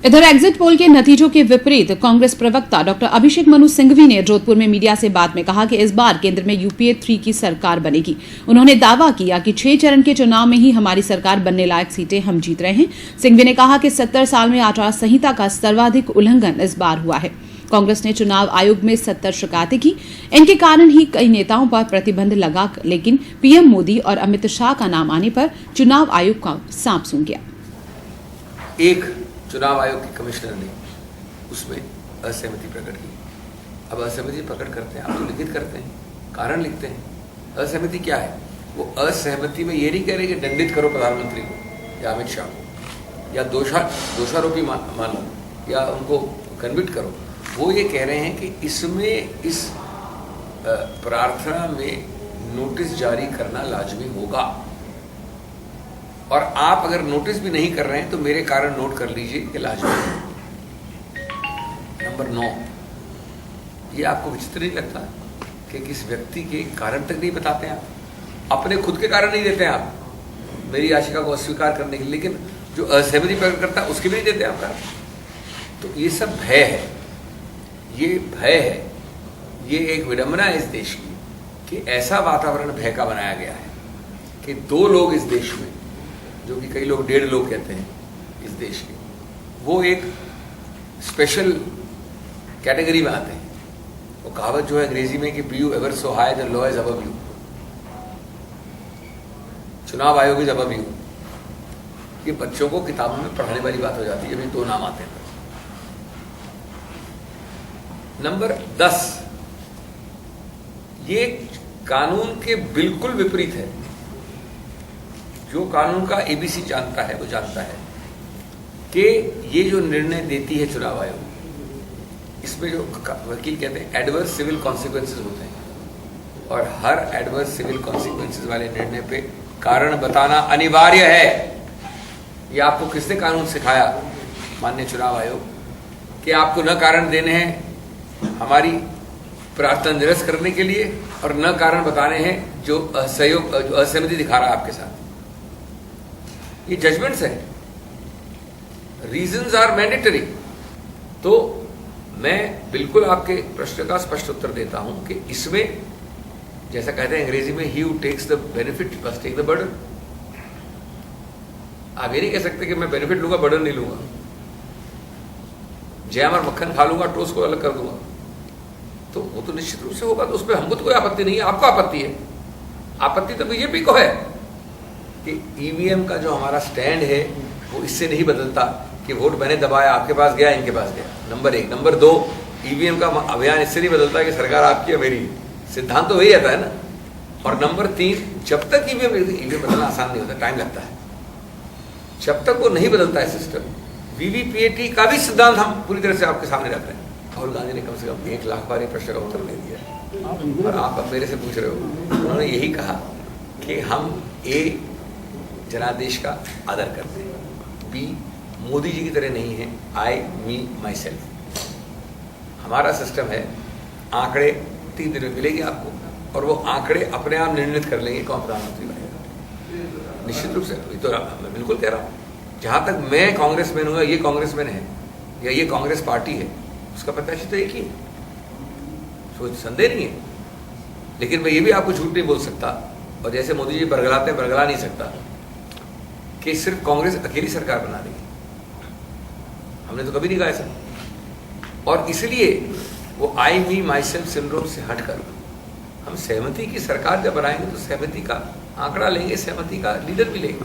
इधर exit poll के नतीजों के विपरीत कांग्रेस प्रवक्ता डॉक्टर अभिषेक मनु सिंघवी ने जोधपुर में मीडिया से बात में कहा कि इस बार केंद्र में यूपीए 3 की सरकार बनेगी। उन्होंने दावा किया कि 6 चरण के चुनाव में ही हमारी सरकार बनने लायक सीटें हम जीत रहे हैं। सिंघवी ने कहा कि 70 साल में आचार संहिता का सर्वाधिक उल्लंघन इस बार हुआ है। कांग्रेस ने चुनाव आयोग में 70 शिकायतें की। इनके कारण ही कई नेताओं पर प्रतिबंध लगा, लेकिन पीएम मोदी और अमित शाह का नाम आने पर चुनाव आयोग का सांप सूंघ गया। एक चुनाव आयोग के कमिश्नर ने उसमें असहमति प्रकट की। अब असहमति प्रकट करते हैं, आप तो लिखित करते हैं, कारण लिखते हैं। असहमति क्या है? वो असहमति में ये नहीं कह रहे कि दंडित करो प्रधानमंत्री को या अमित शाह को या दोषारोपी मानो या उनको कन्विक्ट करो। वो ये कह रहे हैं कि इसमें इस प्रार्थना में नोटिस जारी करना लाजमी होगा, और आप अगर नोटिस भी नहीं कर रहे हैं तो मेरे कारण नोट कर लीजिए कि लाजमी है। नंबर 9, ये आपको विचित्र नहीं लगता कि किस व्यक्ति के कारण तक नहीं बताते हैं आप? अपने खुद के कारण नहीं देते हैं आप मेरी याचिका को अस्वीकार करने के लिए, लेकिन जो असहमति प्रकट करता है उसके भी नहीं देते आप कारण। तो ये सब भय है, ये भय है, ये एक विडंबना है इस देश की कि ऐसा वातावरण भय का बनाया गया है कि 2 लोग इस देश में, जो कि कई लोग 1.5 लोग कहते हैं इस देश के, वो एक स्पेशल कैटेगरी में आते हैं। वो कहावत जो है अंग्रेजी में कि be you ever so high the law is above you, चुनाव आयोग इज अबव यू। ये बच्चों को किताबों में पढ़ाने वाली बात हो जाती है। अभी 2 नाम आते हैं। नंबर 10, ये कानून के बिल्कुल विपरीत है। जो कानून का एबीसी जानता है वो जानता है कि ये जो निर्णय देती है चुनाव आयोग, इसमें जो वकील कहते हैं एडवर्स सिविल कॉन्सिक्वेंसेस होते हैं, और हर एडवर्स सिविल कॉन्सिक्वेंसेस वाले निर्णय पे कारण बताना अनिवार्य है। ये आपको किसने कानून सिखाया, माननीय चुनाव आयोग, कि आपको न कारण देने हैं हमारी प्रार्थना निरस्त करने के लिए और न कारण बताने हैं जो असहमति दिखा रहा है आपके साथ। ये जजमेंट्स है, रीजंस आर मैंडेटरी। तो मैं बिल्कुल आपके प्रश्न का स्पष्ट उत्तर देता हूं कि इसमें जैसा कहते हैं अंग्रेजी में, he who takes the benefit must take the burden. आप ये नहीं कह सकते कि मैं बेनिफिट लूंगा बर्डन नहीं लूंगा, जैम और मक्खन खा लूंगा, टोस्ट को अलग कर दूंगा। तो वो तो निश्चित रूप से होगा, तो उसमें हमको तो कोई आपत्ति नहीं है, आपको आपत्ति है। आपत्ति तो बीजेपी को है कि ईवीएम का जो हमारा स्टैंड है वो इससे नहीं बदलता कि वोट मैंने दबाया, आपके पास गया, इनके पास गया। नंबर 1। नंबर 2, ईवीएम का अभियान इससे नहीं बदलता कि सरकार आपकी है मेरी, सिद्धांत तो वही रहता है ना। और नंबर 3, जब तक ईवीएम बदलना आसान नहीं होता, टाइम लगता है। जब तक वो नहीं बदलता है सिस्टम, वीवीपीएटी का भी सिद्धांत हम पूरी तरह से आपके सामने रख रहे हैं। राहुल गांधी ने कम से कम 1 लाख बार ये प्रश्न का उत्तर दे दिया, और आप अब मेरे से पूछ रहे हो। उन्होंने यही कहा कि हम ए, जनादेश का आदर करते हैं, बी, मोदी जी की तरह नहीं है, आई, मी, माई सेल्फ। हमारा सिस्टम है, आंकड़े 3 दिन में मिलेंगे आपको, और वो आंकड़े अपने आप निर्णित कर लेंगे कौन प्रधानमंत्री बनेगा। निश्चित रूप से तो मैं बिल्कुल कह रहा हूँ, जहां तक मैं कांग्रेसमैन हूँ, ये कांग्रेसमैन है या ये कांग्रेस पार्टी है, उसका प्रत्याशी तो एक ही है, तो संदेह नहीं है। लेकिन मैं ये भी आपको झूठ नहीं बोल सकता, और जैसे मोदी जी बरगलाते हैं, बरगला नहीं सकता कि सिर्फ कांग्रेस अकेली सरकार बना देगी। हमने तो कभी नहीं कहा ऐसा। और इसलिए वो आई मी माई सेल्फ सिंड्रोम से हटकर हम सहमति की सरकार जब बनाएंगे तो सहमति का आंकड़ा लेंगे, सहमति का लीडर भी लेंगे।